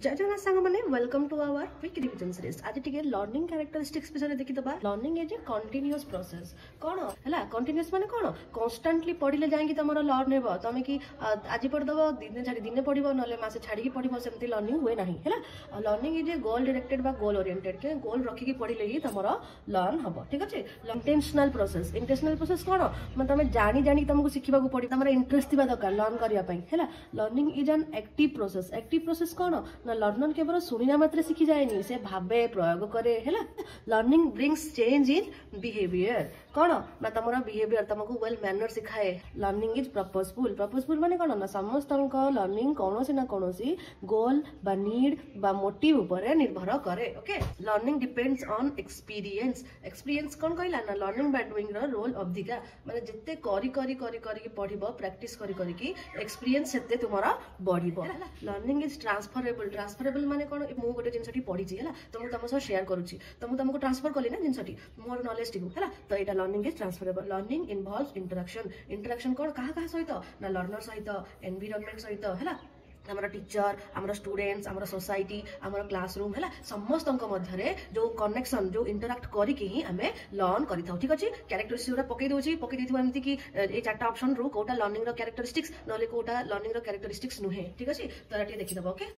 जय जगन्नाथ सांग माने welcome to our quick revision series. आज टिके लर्निंग कैरेक्टरिस्टिक्स विषय देखि दबा। Learning is a continuous process. कोन हला कंटीन्यूअस माने कोन कांस्टेंटली पढिले जायकी तमरो लर्न हेबो। तमे कि आज पढ दबो दिन छाडी दिन पढिबो नले मासे छाडी की पढिबो सेमती लर्निंग हुए नाही हला। Learning is A goal directed बा गोल ओरिएंटेड के गोल रखी की पढिले ही तमरो लर्न हबो। ठीक अछि। इंटेंशनल प्रोसेस कोन मतलब तमे जानी जानी तुमको सिखिबा को पडी तमरो इंटरेस्ट थिबा दरकार लर्न करिया पई हला। Learning is an active process. Active process कोन ना लर्नर केवल शुणिना मात्र शिखी जाए से भावे प्रयोग करे है। Learning brings change in behaviour कौन ना तुम बिहेवियर तुमको वेल मैनर सिखाए। Learning is purposeful. पर्पसफुल माने कौन ना समस्त लर्निंग कौन ना कौन गोल बा नीड बा मोटिव ऊपर निर्भर करे। Okay learning depends on experience. Experience कौन कहला ना learning by doing the role अधिका माने जिते करी करी करी करी पढ़िबो प्रैक्टिस करी करी की एक्सपीरियंस सेते तुमरा बढ़िबो। Learning is transferable. ट्रांसफरेबल माने कोन मु गोटे जिनसटी पढी छी हला तो मु तम सह शेयर करूची तो मु तुमको ट्रांसफर कली ना जिनसटी मोर नॉलेज टिकु हला तो एटा learning is transferable. Learning involves interaction. Interaction कोन कहा कहा सहित ना लर्नर सहित एनवायरनमेंट सहित हला आमर टीचर आमर स्टूडेंट्स आमर सोसाइटी आमर क्लासरूम है समस्त मध्य जो कनेक्शन जो इंटराक्ट करके ही आम लर्न करि थाउ। ठीक अछि। कैरेक्टरिस्टिक्स पकई दोछि पकई देथिबो एमति कि ए चारटा ऑप्शन रु कोटा लर्निंग रो कैरेक्टरिस्टिक्स नले कोटा लर्निंग रो कैरेक्टरिस्टिक्स नुहे। ठीक अछि तो एटा देखि दबो। ओके।